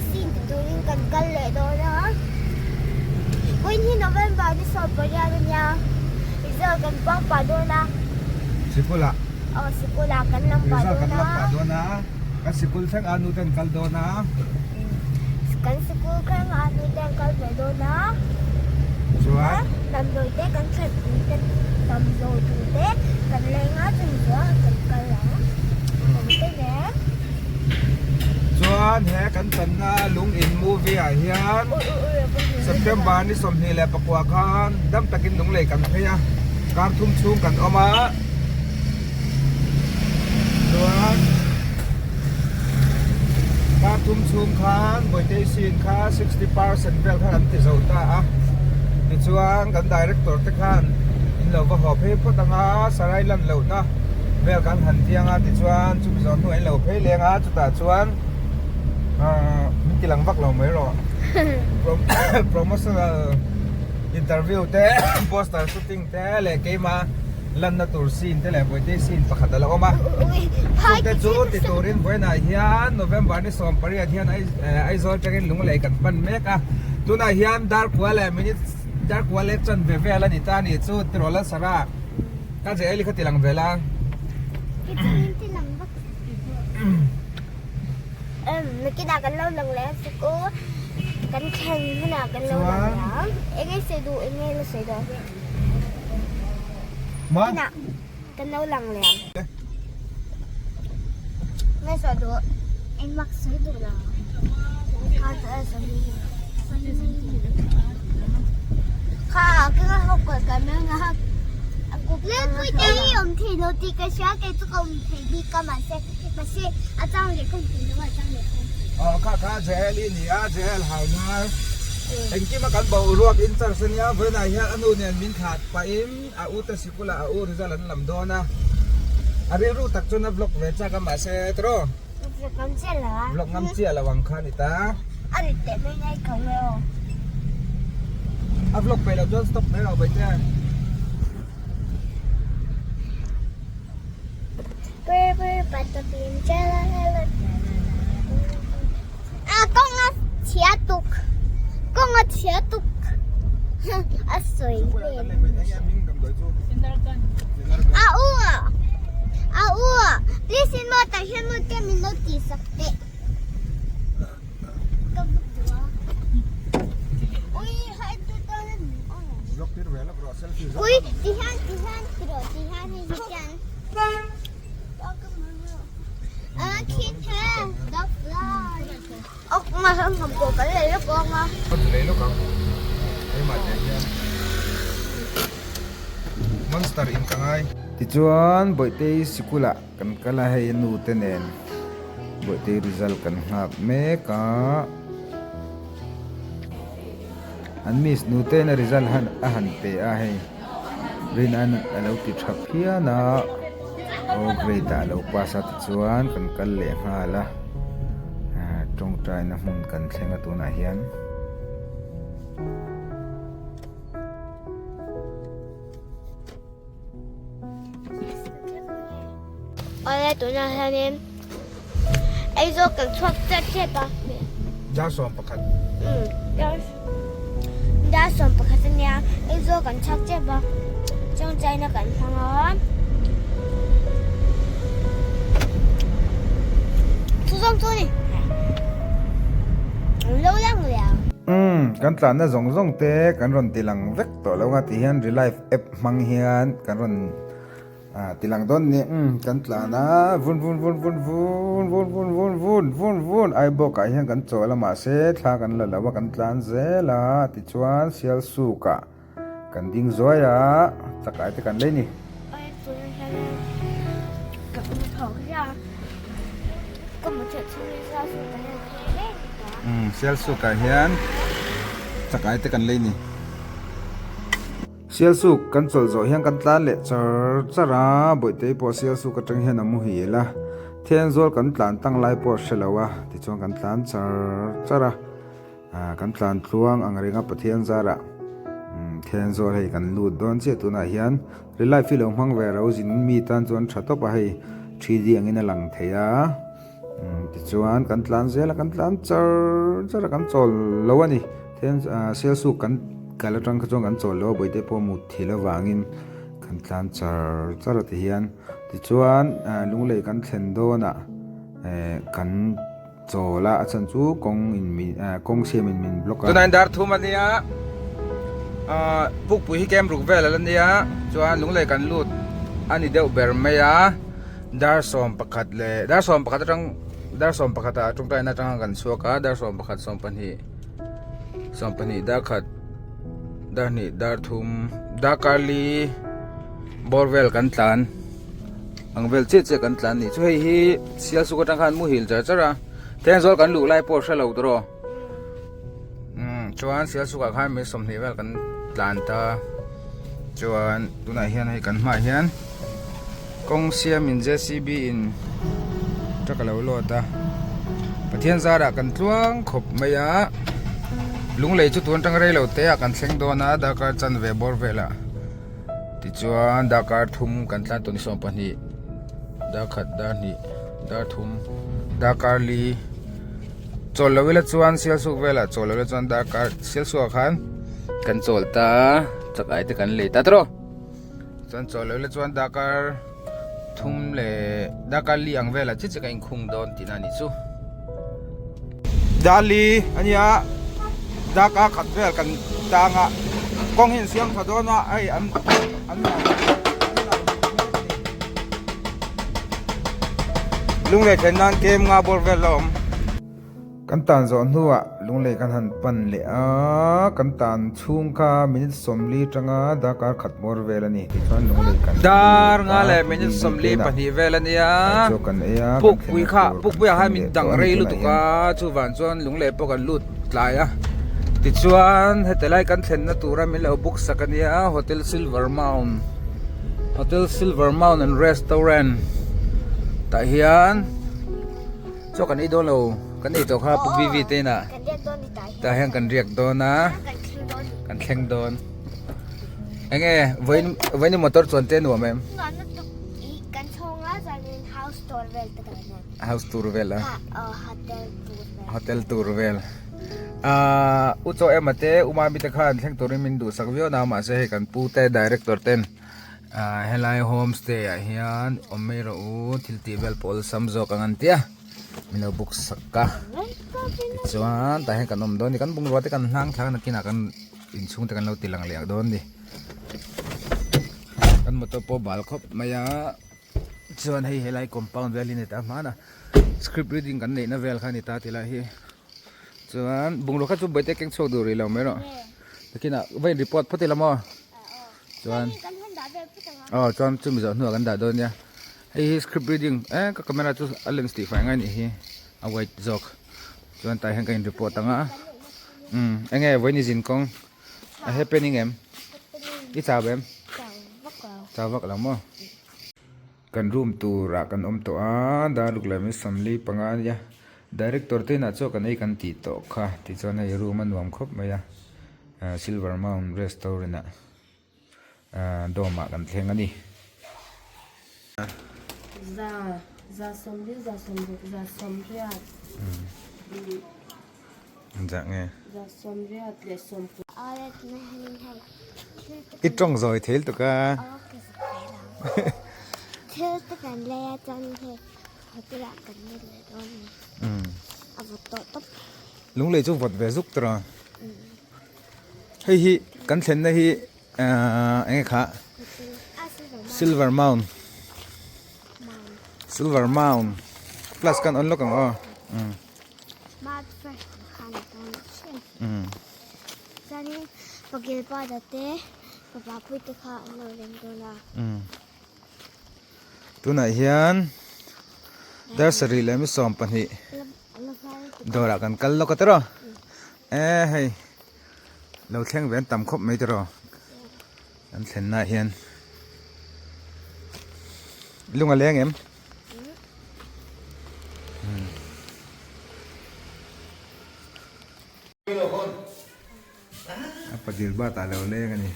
sin tutuin kan le do na Queen hi November ni so pariya niya Rizal kan pa do na Sikula. sikula kan lang pa Rizal do kan na lang pa do na. Kan sikul sang anu ten kal do na. kan sikul kan anu ten kal do na Suat. Nam đôi té kan khat ten tam đôi tu té kan le nga chung jo kan kal la te ne Suat he kan tan na lung in movie a hian. September ni som ni le pakwa khan dam takin lung le kan phaya. Kar thum chung kan oma. Suat. Kar thum chung khan boy te sin kha 60% vel khan ti zo ta a. Ti chuan kan director te khan in lo va ho phe photanga sarai lan lo na. Vel kan han tianga ti chuan chu zon nu en lo phe lenga chu ta chuan kilang vak lo mai ro. Promotional interview te poster shooting te le ke ma lan na tur scene te le boy te scene pakhat la oma so te chu ti turin boy na hian November ni som pariat hian ai zol takin lung le kan pan mek a tuna hian dark wall minute dark wall chan ve ve la ni ta ni chu trola sara ka je eli khatilang vela Kita lang ba Nakita kan lâu lần lẽ sự cố Kan khen thế nào kan lâu lần lắm Em ấy sẽ đủ em ấy là sẽ đủ ma Thế nào Kan lâu lần lẽ Nghe sợ đủ Em mặc sẽ đủ là Khá sẽ sẽ đi Khá cái học của cái nữa ngạc Lên vui chơi ông thì nó thì cái xóa cái chú công thì đi cơ mà sẽ ở trong để không thì nó ở trong để không ka je eli ni a je el hai na anh kia mà cán bầu ruột in chân sinh nhá với này nhá anh uống min khát pa im a u ta sikula a u rizal an lam do na a ri ru tak chuna vlog ve cha ka ma se tro Con sẽ là vlog ngam chia la wang khan ita anh đi tệ bên này không đâu a vlog pe la don stop mai ro bai cha Bơ bắt tập phim chơi là con ngắt chia tục con ngắt chia tục soi listen mo ta hian mo te min no ti sakte ui hai tu ta vlog tir ve la bro selfie ui ti han tro ti han ni hian Keep her, the fly. Mà không cầm cổ cái này đó con à? lấy nó không ai mà thế nhá monster in ka ngai ti chuan boite sikula kan kala hei nu tenen boite result kan ngak me ka an miss nu te na result han pe a hei rin an alo ti thap hia na o grade da lo pasa ti chuan kan kal le hala trong trai na mun kan thlenga tu na hian Ôi tụi nó sao em ai vô cần thoát chết chết ba ja som pakhat đã xong bậc sinh nha ai vô cần thoát chết ba trong trái nó cần thằng ó thu xong thôi đi lâu lắm rồi à kan tlan na zong te kan ron tilang vek to lo nga ti hian relive app mang hian kan ron tilang don ni kan tlana vun ai bo ka hian kan chola ma se thla kan la lawa kan tlan zela ti chuan sial su ka kan ding zoya takai te kan le ni ôi tụi nó sao em cầm một thổ ra cầm một chuyện xong ra xong cái này sial su ka hian takai te kan le ni sial su kan chol zo hian kan tlan le chara boite po sial su ka tang hian amu hi la thian zol kan tlan tang lai po shelawa ti chuan kan tlan chara kan tlan tluang angrenga pathian zara thian zol hei kan lut don che tuna hian rilai filong hmang ve ro jin mi tan chuan thatop a hei 3D angin a lang theia ti chuan kan tlan zela kan tlan char kan chol lo ani then sel su kan kalatang ka chong kan chol lo boite po mu thila wangin kan tlan char ti hian ti chuan lunglei kan thlen do na kan chola achan chu kong in mi kong siam in min block tunan dar thum ania puk pui hi kem ruk vel ania chuan lunglei kan lut ani deuh ber meya dar som pakhat le dar som pakhat atang dar som pakhat atung tai na tang kan suaka dar som pakhat som pani dar khat dar ni dar thum dar karli borvel kan tlan ang vel che kan tlan ni chu hei hi sial su ko tang khan mu hil chara ten zol kan lu lai por sha lo dro chuan sial su ka khan mi som ni vel kan tlan ta chuan tunai hian hei kan hma hian kong siam in JCB in takalo lo ta pathian zara kan tluang khop maya lunglei chu tuan tang rei lo te a kan thleng do na dakar chan ve bor vela ti chuan dakar thum kan tlan to ni som pani da khat da ni da thum dakar li chol lo vela chuan sial su vela chol lo chuan dakar sial su khan kan chol ta chakai te kan le ta tro chuan chol lo chuan dakar thum le dakar li ang vela chi chakai khung don tina ni chu dali ania daka khat vel kan tanga kong hin siang thadona ai an lungle thenan kem nga bor velom kan tan zo nuwa lungle kan han pan le a kan tan chung kha minute somli tanga dakar khat bor velani ti chuan lungle kan dar nga le minute somli pani velania jo kan ea puk pui kha puk pui ha min dang rei lu tuka chu wan chuan lungle po kan lut tlaya ti chuan hetelai kan thlen na tura mi lo book sakania hotel silver mount and restaurant ta hian cho kan idon lo kan i to kha pu VV te na kan riak don ni tai ta hian kan riak do na kan thleng don enge voin motor chon te no mem ngan na tu I kan chonga zanin house tour vel ta kan house tour vela hotel tour hotel tour vel vel ucho emate umami te khan thleng torin min du sakvio na ma se kan pu te director ten helai homestay a hian omero u thilti vel pol samzo kangan tia mino book sakka chuan ta hen kan om don ni kan bung ruate kan hlang thang na kina kan in chung te kan lo tilang leak don ni kan moto po bal khop maya chuan hei helai compound vel ni ta mana script reading kan nei na vel khani ta tila hi chuan bung ro kha chu boite keng chok du ri lo mero kina vai report photila mo chuan chuan chu mi zo nu kan da don ya hei script reading ka camera chu allen sti fa ngai ni hi a white jok chuan tai hang kan report anga enge voini jin kong a happening em I chabem chawak la mo kan room tu ra kan om to a da luk la mi samli panga ya director te na cho kan ei kan ti to kha ti chuan ei room an nuam khop maya silver mount restaurant doma kan thleng ani za somri dạ nghe za somri at le sompu alet na hin hai ít trong rồi thế tụi ca thưa tất cả le chân thế hotel kan ni le don avo to lúc lấy chút vật về giúp rồi hay hi cắn thèn này hi anh khá silver mount plus kan on lo kang mad fresh kan don chen sani pagil pa date papa pui te kha no len do na tu nai hian dar sari le mi som pan hi dora kan kal lo ka tero hey lo thleng ven tam khop mai tero an thlen na hian lunga leng em apa dilba ta lo leng ani